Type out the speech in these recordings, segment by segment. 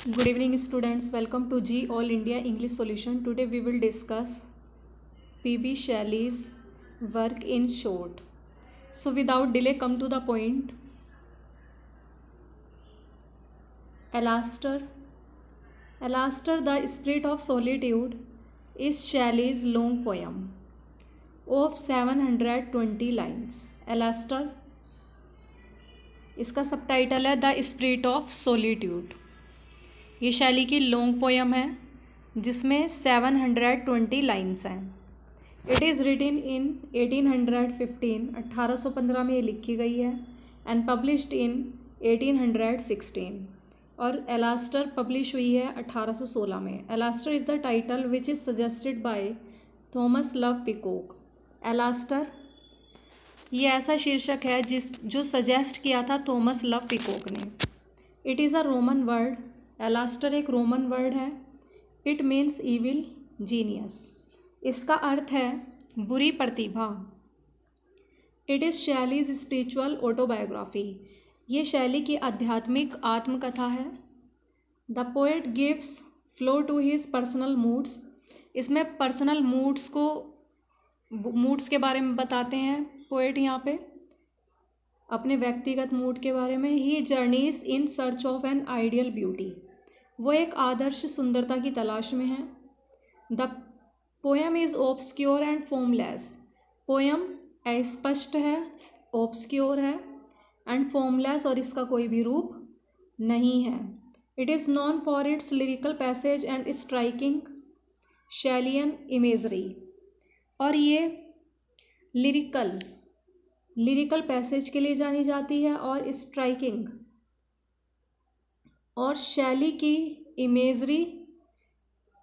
Good evening, students. Welcome to G All India English Solution. Today we will discuss P.B. Shelley's work in short. So, without delay, come to the point. Alaster. Alaster, the Spirit of Solitude, is Shelley's long poem of 720 lines. Alaster, इसका subtitle है the spirit of solitude. ये Shelley की long poem है जिसमें 720 lines हैं। It is written इन 1815, 1815 में ये लिखी गई है, एंड पब्लिश्ड इन 1816, और एलास्टर पब्लिश हुई है 1816 में। Alastor is the title which is suggested by Thomas Love Peacock. Alastor ये ऐसा शीर्षक है जो सजेस्ट किया था थॉमस लव पिकॉक ने। It is a Roman word. Alastor एक रोमन वर्ड है। It means evil genius. इसका अर्थ है बुरी प्रतिभा। It is Shelley's spiritual autobiography. ये शैली की आध्यात्मिक आत्मकथा है। The poet gives flow to his personal moods. इसमें पर्सनल मूड्स के बारे में बताते हैं पोएट यहाँ पे, अपने व्यक्तिगत मूड के बारे में। He journeys in search of an ideal beauty. वो एक आदर्श सुंदरता की तलाश में है। The poem is obscure and formless. Poem अस्पष्ट है, ऑब्सक्योर है, एंड फॉर्मलेस, और इसका कोई भी रूप नहीं है। It is known for its lyrical passage and striking Shelleyan imagery. और ये लिरिकल पैसेज के लिए जानी जाती है और स्ट्राइकिंग और शैली की इमेजरी,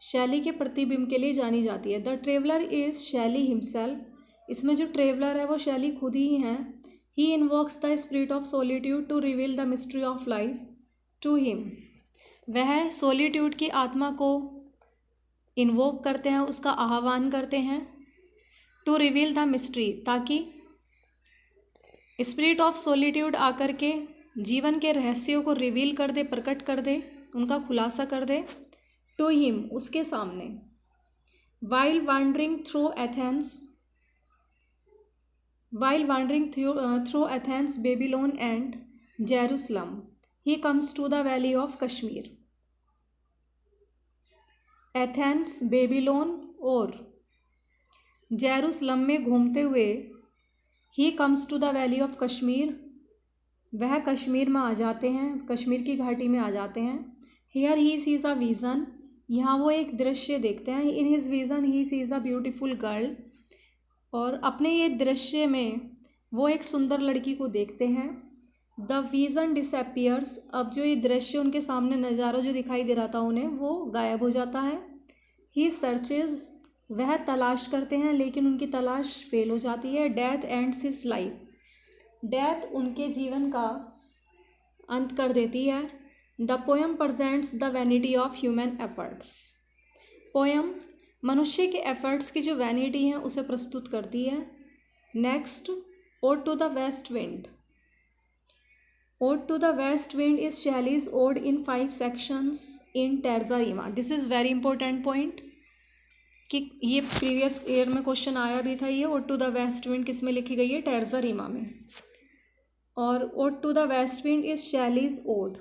शैली के प्रतिबिंब के लिए जानी जाती है। The traveller is Shelley himself. इसमें जो ट्रेवलर है वो शैली खुद ही हैं। He invokes the spirit of solitude to reveal the mystery of life to him. वह सोलिट्यूड की आत्मा को इन्वोक करते हैं, उसका आह्वान करते हैं, टू रिवील द मिस्ट्री, ताकि स्पिरिट ऑफ सोलिट्यूड आकर के जीवन के रहस्यों को रिवील कर दे, प्रकट कर दे, उनका खुलासा कर दे। टू हिम, उसके सामने। While wandering through Athens, Babylon and Jerusalem, he comes to the valley of Kashmir. Athens, Babylon और जेरूसलम में घूमते हुए he comes to the valley of Kashmir, वह कश्मीर में आ जाते हैं, कश्मीर की घाटी में आ जाते हैं। Here he sees a vision, यहाँ वो एक दृश्य देखते हैं। In his vision he sees a beautiful girl, और अपने ये दृश्य में वो एक सुंदर लड़की को देखते हैं। द विज़न डिसअपियर्स, अब जो ये दृश्य उनके सामने नज़ारा जो दिखाई दे रहा था उन्हें, वो गायब हो जाता है। ही सर्चेज, वह तलाश करते हैं लेकिन उनकी तलाश फेल हो जाती है। Death ends his life, death उनके जीवन का अंत कर देती है। The poem presents the vanity of human efforts. Poem मनुष्य के एफर्ट्स की जो वैनिटी है उसे प्रस्तुत करती है। Next, ode to the west wind. Ode to the west wind is Shelley's ode in 5 sections in terza rima. This is very important point कि ये प्रीवियस ईयर में क्वेश्चन आया भी था। ये ode to the west wind किस में लिखी गई है? टर्जा रीमा में। और ode to the west wind is Shelley's ode.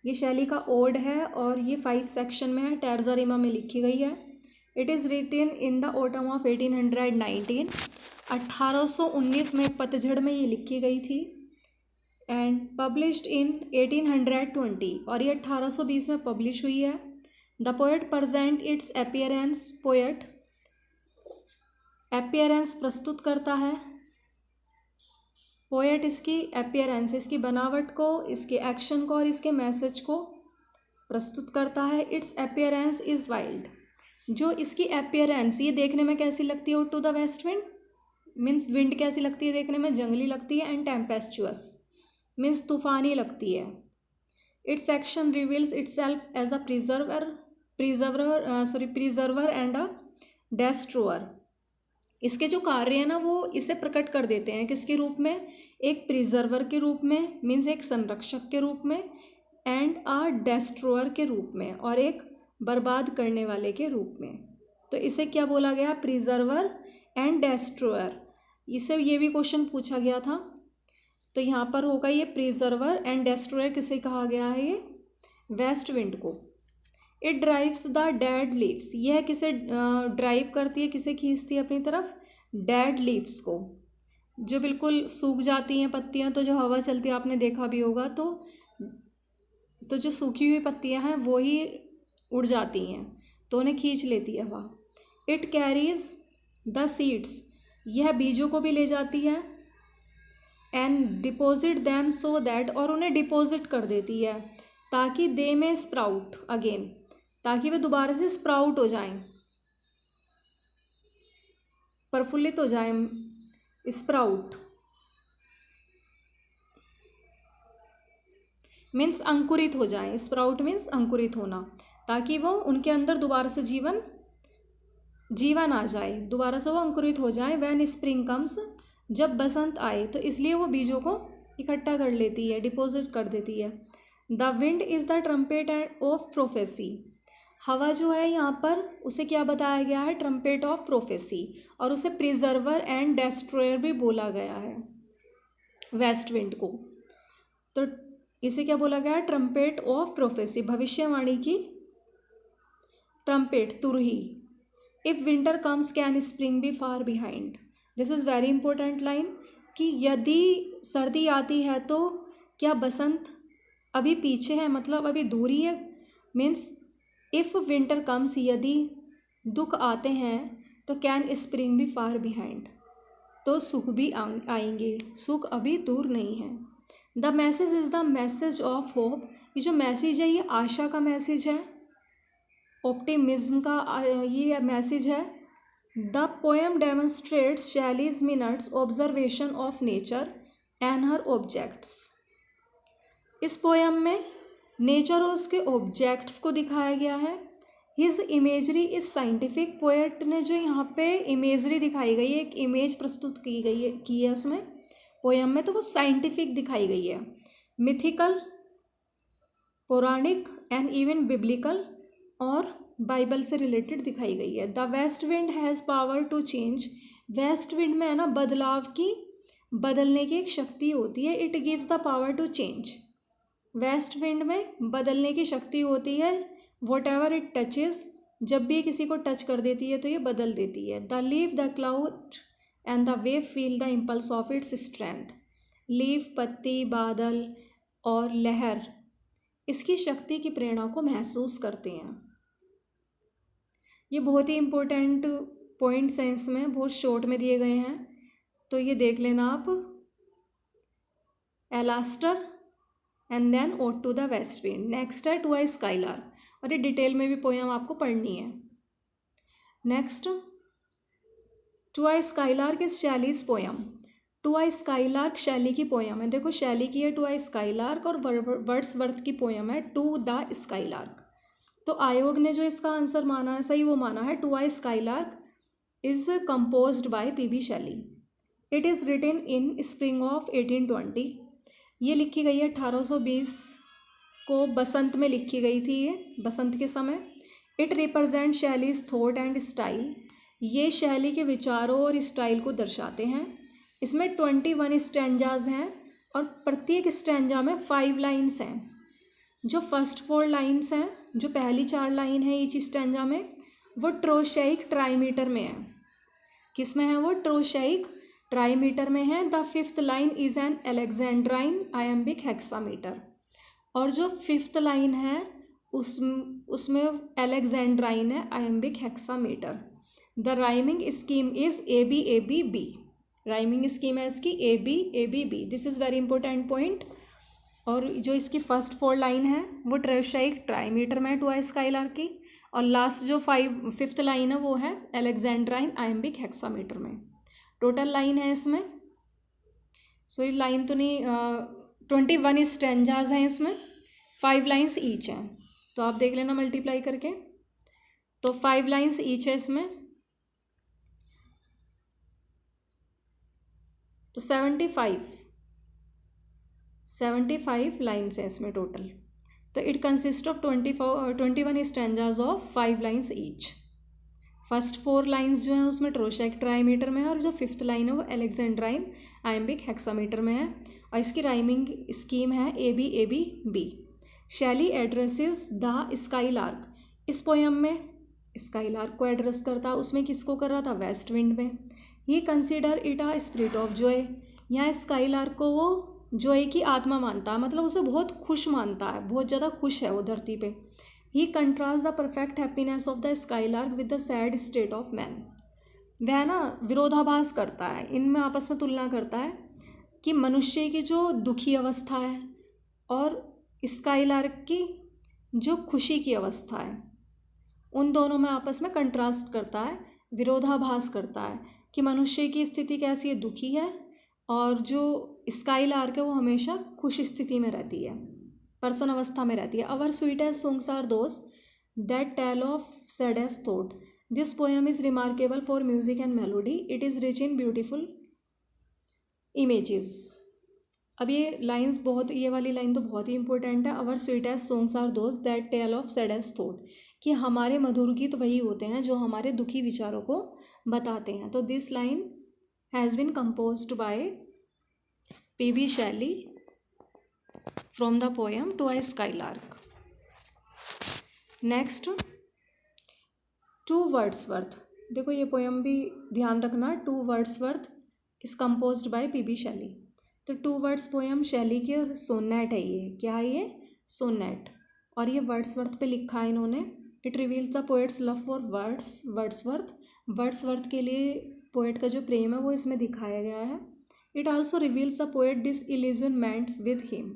ये शैली का ओड है और ये 5 सेक्शन में है, टर्जा रीमा में लिखी गई है। It is written in the autumn of 1819, 1819 में पतझड़ में ये लिखी गई थी, एंड पब्लिश्ड इन 1820, और ये 1820 में पब्लिश हुई है। The poet present it's appearance, poet appearance प्रस्तुत करता है। पोएट इसकी अपीयरेंस, इसकी बनावट को, इसके एक्शन को और इसके मैसेज को प्रस्तुत करता है। इट्स अपीयरेंस इज़ वाइल्ड, जो इसकी अपीयरेंस, ये देखने में कैसी लगती है? Ode to the west wind means wind कैसी लगती है देखने में? जंगली लगती है। एंड टेम्पेस्चुअस मीन्स तूफानी लगती है। Its action reveals itself as a preserver and a destroyer. इसके जो कार्य है ना वो इसे प्रकट कर देते हैं। किसके रूप में? एक प्रिजर्वर के रूप में, मीन्स एक संरक्षक के रूप में, एंड अ डेस्ट्रॉयर के रूप में, और एक बर्बाद करने वाले के रूप में। तो इसे क्या बोला गया? Preserver and destroyer. इसे ये भी क्वेश्चन पूछा गया था। तो यहाँ पर होगा ये प्रिजर्वर एंड डेस्ट्रॉयर किसे कहा गया है? ये वेस्ट विंड को। It drives the dead leaves, यह किसे ड्राइव करती है, किसे खींचती है अपनी तरफ? डेड लीव्स को, जो बिल्कुल सूख जाती हैं पत्तियां, तो जो हवा चलती है आपने देखा भी होगा, तो जो सूखी हुई पत्तियां हैं वो ही उड़ जाती हैं, तो उन्हें खींच लेती है हवा। इट कैरीज द सीड्स, यह बीजों को भी ले जाती है। And deposit them so that, और उन्हें डिपॉजिट कर देती है ताकि दे में स्प्राउट अगेन, ताकि वे दोबारा से स्प्राउट हो जाएं, प्रफुल्लित हो जाएं। स्प्राउट मीन्स अंकुरित हो जाएं, स्प्राउट मीन्स अंकुरित होना, ताकि वो उनके अंदर दोबारा से जीवन आ जाए, दोबारा से वो अंकुरित हो जाए। व्हेन स्प्रिंग कम्स, जब बसंत आए, तो इसलिए वो बीजों को इकट्ठा कर लेती है, डिपॉजिट कर देती है। The wind is the trumpet of prophecy, हवा जो है यहाँ पर उसे क्या बताया गया है? ट्रम्पेट ऑफ प्रोफेसी, और उसे प्रिजर्वर एंड डेस्ट्रॉयर भी बोला गया है वेस्ट विंड को। तो इसे क्या बोला गया है? ट्रम्पेट ऑफ प्रोफेसी, भविष्यवाणी की ट्रम्पेट, तुरही। If winter comes can spring be far behind, this is very important line, कि यदि सर्दी आती है तो क्या बसंत अभी पीछे है, मतलब अभी दूरी है। मीन्स इफ़ विंटर कम्स, यदि दुख आते हैं, तो can spring be far behind, तो सुख भी आएंगे, सुख अभी दूर नहीं है। The message is the message of hope, ये जो मैसेज है ये आशा का मैसेज है, ऑप्टिमिज्म का ये मैसेज है। The poem demonstrates Shelley's minutes observation of nature and her objects, इस पोएम में नेचर और उसके ऑब्जेक्ट्स को दिखाया गया है। His imagery is scientific, poet ने जो यहाँ पे इमेजरी दिखाई गई है, एक इमेज प्रस्तुत की है उसमें पोएम में, तो वो साइंटिफिक दिखाई गई है। मिथिकल, पौराणिक एंड इवन बिब्लिकल, और बाइबल से रिलेटेड दिखाई गई है। The west wind has power to change, west wind में है ना बदलने की एक शक्ति होती है। It gives the power to change, west wind में बदलने की शक्ति होती है। वॉट एवर इट टचेज, जब भी किसी को टच कर देती है तो ये बदल देती है। The leave, the cloud and the wave feel the impulse of its strength, leave, पत्ती, बादल और लहर इसकी शक्ति की प्रेरणा को महसूस करते हैं। ये बहुत ही इम्पोर्टेंट पॉइंट्स हैं, इसमें बहुत शॉर्ट में दिए गए हैं, तो ये देख लेना आप। Alastor and then ode to the west wind. Next है टू आई स्काईलार्क, और ये डिटेल में भी पोएम आपको पढ़नी है। Next, to a skylark is Shelley's poem. To a skylark Shelley की पोएम है। देखो शैली की है टू आई स्काईलार्क, और वर्ड्सवर्थ की पोएम है टू द स्काईलार्क। तो आयोग ने जो इसका आंसर माना है, सही वो माना है, to a skylark is composed by P B. Shelley. It is written in spring of 1820, ये लिखी गई है 1820 को, बसंत में लिखी गई थी ये, बसंत के समय। It represent Shelley's thought and style, ये शैली के विचारों और स्टाइल को दर्शाते हैं। इसमें 21 स्टैंजाज हैं, और प्रत्येक स्टैंजा में 5 लाइन्स हैं। जो फर्स्ट 4 लाइन्स हैं, जो पहली 4 लाइन है ईच स्टैंजा में, वो ट्रोशैइक ट्राईमीटर में है। किस में है वो? ट्रोशैइक ट्राईमीटर में है। The 5th line is an Alexandrine iambic hexameter, और जो 5th लाइन है उसमें अलेक्जेंड्राइन है iambic hexameter. The rhyming scheme is ABABB, rhyming scheme है इसकी ABABB। This is very important point. और जो इसकी फर्स्ट 4 लाइन है वो ट्रोशैइक ट्राईमीटर में है टू आई स्काईलार्क की, और लास्ट जो 5th लाइन है वो है अलेक्जेंड्राइन आयम्बिक हेक्सामीटर में। टोटल लाइन है इसमें, सो ये लाइन तो नहीं, 21 स्टैंजाज हैं इसमें, 5 लाइन्स ईच हैं, तो आप देख लेना मल्टीप्लाई करके। तो 5 लाइन्स ईच है इसमें, तो 75 लाइन्स हैं इसमें टोटल। तो it consist of 21 stanzas of 5 lines each. First 4 lines जो हैं उसमें ट्रोशैक ट्राईमीटर में है, और जो 5th लाइन है वो अलेक्जेंड्राइन आयम्बिक हेक्सामीटर में है, और इसकी राइमिंग स्कीम है A B A B B. Shelley addresses the skylark, इस पोयम में स्काई लार्क को एड्रेस करता, उसमें किसको कर रहा था, वेस्ट विंड में। He consider it a spirit of joy, यहाँ स्काई लार्क को वो जॉय की आत्मा मानता है, मतलब उसे बहुत खुश मानता है, बहुत ज़्यादा खुश है वो धरती पे। He contrast the perfect happiness of the skylark with the sad state of man, वह ना विरोधाभास करता है, इनमें आपस में तुलना करता है कि मनुष्य की जो दुखी अवस्था है और स्काई लार्क की जो खुशी की अवस्था है, उन दोनों में आपस में कंट्रास्ट करता है, विरोधाभास करता है कि मनुष्य की स्थिति कैसी है, दुखी है, और जो स्काई लार्क है वो हमेशा खुश स्थिति में रहती है, पर्सन अवस्था में रहती है। Our sweetest songs are those that tell of saddest thought, this poem is remarkable for music and melody, it is rich in beautiful images. अब ये लाइंस बहुत, ये वाली लाइन तो बहुत ही इंपॉर्टेंट है। Our sweetest songs are those that tell of saddest thought, कि हमारे मधुर गीत वही होते हैं जो हमारे दुखी विचारों को बताते हैं। तो this line has been composed by P B. Shelley from the poem to a skylark. Next, to Wordsworth, देखो ये पोएम भी ध्यान रखना, to Wordsworth is composed by P B. Shelley. तो टू वर्ड्स पोएम शैली के सोनेट है, ये क्या है, ये सोनेट, और ये वर्ड्सवर्थ पे लिखा है इन्होंने। It reveals the poets love for Wordsworth के लिए पोएट का जो प्रेम है वो इसमें दिखाया गया है। It also reveals the poet disillusionment with him,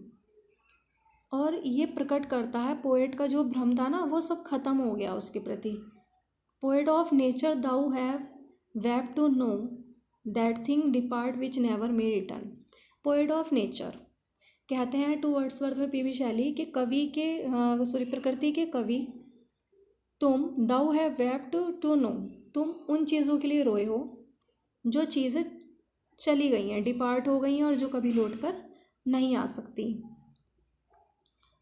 और ये प्रकट करता है पोएट का जो भ्रम था ना वो सब खत्म हो गया उसके प्रति। Poet of nature thou have wept to know that thing depart which never may return. Poet of nature कहते हैं टू वर्ड्सवर्थ में पी.बी. शैली के कवि के प्रकृति के कवि, तुम दाउ हैव वेप्ट टू नो, तुम उन चीज़ों के लिए रोए हो जो चीज़ें चली गई हैं, डिपार्ट हो गई हैं, और जो कभी लौट कर नहीं आ सकती।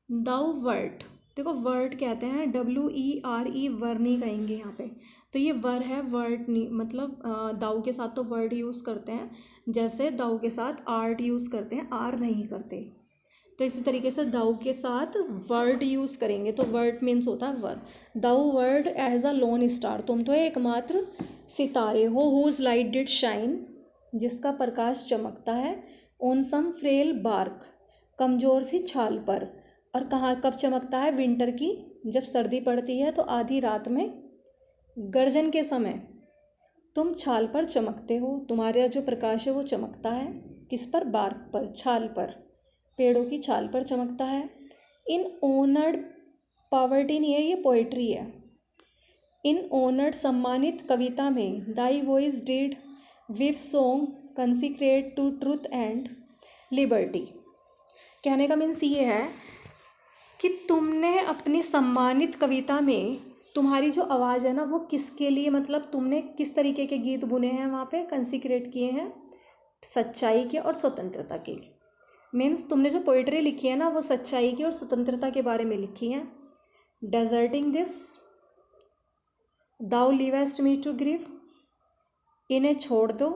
दाउ वर्ट, देखो वर्ट कहते हैं WERE, वर नहीं कहेंगे यहाँ पे, तो ये वर है, वर्ट नहीं, मतलब दाउ के साथ तो वर्ड यूज़ करते हैं, जैसे दाउ के साथ आर्ट यूज़ करते हैं, आर नहीं करते। तो इसी तरीके से दाउ के साथ वर्ड यूज़ करेंगे तो वर्ड मीन्स होता है were. Thou wert as a lone star, तुम तो एकमात्र सितारे हो, हुज लाइट डिड शाइन, जिसका प्रकाश चमकता है, ऑन सम फ्रेल बार्क, कमज़ोर सी छाल पर, और कहाँ कब चमकता है, विंटर की जब सर्दी पड़ती है तो आधी रात में गर्जन के समय तुम छाल पर चमकते हो, तुम्हारा जो प्रकाश है वो चमकता है किस पर, बार्क पर, छाल पर, पेड़ों की छाल पर चमकता है। इन ऑनर्ड पॉवर्टी नहीं है, ये पोइट्री है। इन ऑनर्ड सम्मानित कविता में thy voice did weave song consecrate to truth and liberty. कहने का मीन्स ये है कि तुमने अपनी सम्मानित कविता में, तुम्हारी जो आवाज़ है ना वो किसके लिए, मतलब तुमने किस तरीके के गीत बुने हैं वहाँ पे, कंसिक्रेट किए हैं सच्चाई के और स्वतंत्रता के। मीन्स तुमने जो पोइट्री लिखी है ना वो सच्चाई की और स्वतंत्रता के बारे में लिखी है। Deserting this thou leavest me to grieve, इन्हें छोड़ दो,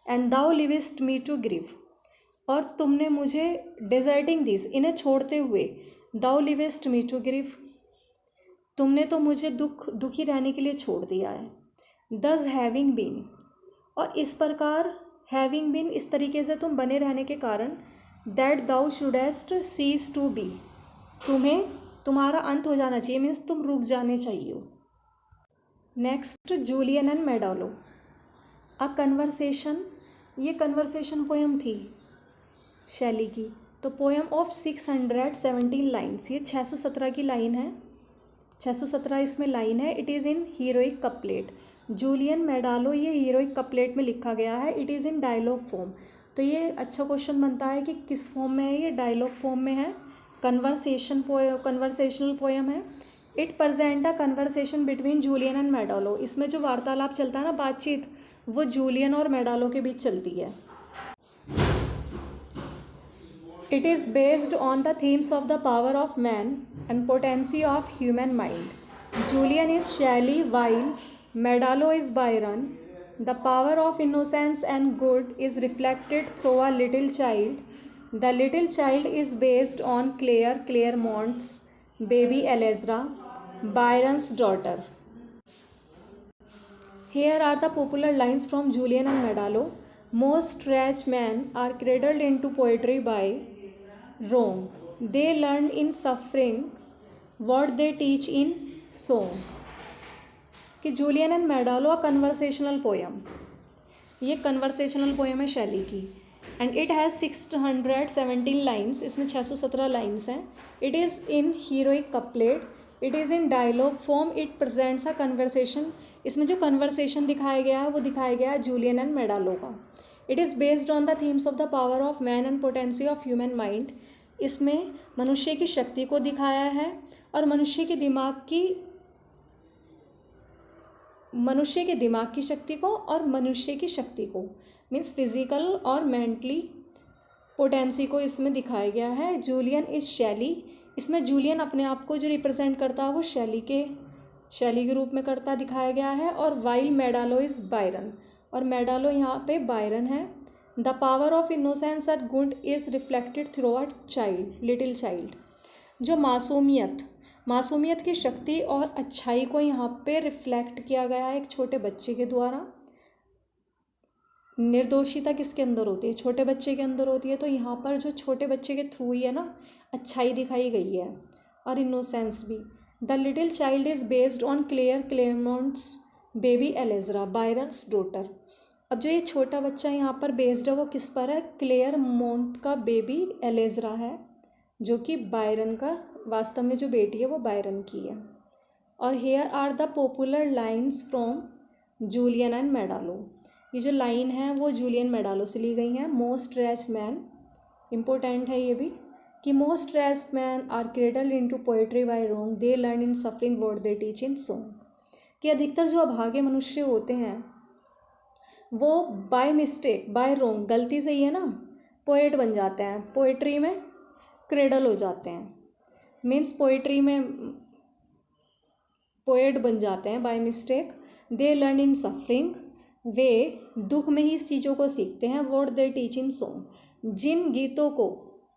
and thou leavest me to grieve, और तुमने मुझे डेजर्टिंग दिस, इन्हें छोड़ते हुए, thou leavest me to grieve, तुमने तो मुझे दुखी रहने के लिए छोड़ दिया है। दस हैविंग बीन, और इस प्रकार हैविंग बीन, इस तरीके से तुम बने रहने के कारण, that thou shouldest cease to be, तुम्हें तुम्हारा अंत हो जाना चाहिए, मीन्स तुम रुक जाने चाहिए। Next, Julian and Maddalo, a conversation, ये कन्वर्सेशन पोएम थी शैली की। तो पोएम ऑफ 617 लाइन्स, ये 617 की लाइन है, 617 इसमें लाइन है। It is in heroic couplet, Julian Maddalo ये हीरोइक कपलेट में लिखा गया है। It is in dialogue form, तो ये अच्छा क्वेश्चन बनता है कि किस फॉर्म में है, ये डायलॉग फॉर्म में है, कन्वर्सेशनल पोएम है। It present a conversation between Julian and Maddalo, इसमें जो वार्तालाप चलता है ना, बातचीत, वो जूलियन और मेडालो के बीच चलती है। It is based on the themes of the power of man and potency of human mind. Julian is Shelley while Meadowlaw is Byron. The power of innocence and good is reflected through a little child. The little child is based on Claire Claremont's baby Elezra, Byron's daughter. Here are the popular lines from Julian and Meadowlaw. Most rich men are cradled into poetry by wrong. They learn in suffering what they teach in song. कि Julian and मेडालो conversational poem, ये conversational poem है शैली की and it has 617 lines, इसमें 617 lines हैं. It is in heroic couplet, it is in dialogue form, it presents a conversation. इसमें जो conversation दिखाया गया है वो दिखाया गया है जूलियन एंड मेडालो का. It is based on the themes of the power of man and potency of human mind. इसमें मनुष्य की शक्ति को दिखाया है और मनुष्य के दिमाग की शक्ति को और मनुष्य की शक्ति को मीन्स फिजिकल और मेंटली पोटेंसी को इसमें दिखाया गया है. जूलियन इज शैली, इसमें जूलियन अपने आप को जो रिप्रेजेंट करता है वो शैली के रूप में करता दिखाया गया है. और वाइल मेडालो इज बायरन, और मेडालो यहाँ पे बायरन है. The power of innocence and good is reflected through a child, little child. जो मासूमियत की शक्ति और अच्छाई को यहाँ पे रिफ्लेक्ट किया गया है एक छोटे बच्चे के द्वारा. निर्दोषिता किसके अंदर होती है? छोटे बच्चे के अंदर होती है. तो यहाँ पर जो छोटे बच्चे के थ्रू ही है ना अच्छाई दिखाई गई है और इनोसेंस भी. The little child is based on Claire Clairmont's baby Allegra, Byron's daughter. अब जो ये छोटा बच्चा यहाँ पर बेस्ड है वो किस पर है? क्लेयरमोंट का बेबी एलेजरा है, जो कि बायरन का वास्तव में जो बेटी है वो बायरन की है. और here are the popular lines from Julian and Maddalo. ये जो लाइन है वो जूलियन मेडालो से ली गई हैं. मोस्ट रेस्ट मैन, इम्पोर्टेंट है ये भी, कि most rest man are cradle into poetry by wrong, they learn in suffering what they teach in song. कि अधिकतर जो अभागे मनुष्य होते हैं वो बाय मिस्टेक, बाय रोंग, गलती से ही है ना पोएट बन जाते हैं, पोएट्री में क्रेडल हो जाते हैं. मीन्स पोएट्री में पोएट बन जाते हैं by mistake. They learn in suffering, वे दुख में ही इस चीज़ों को सीखते हैं. What they teach in song, जिन गीतों को,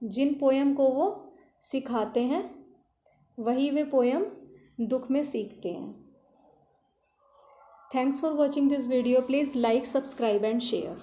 जिन पोयम को वो सिखाते हैं वही वे पोयम दुख में सीखते हैं. Thanks for watching this video. Please like, subscribe and share.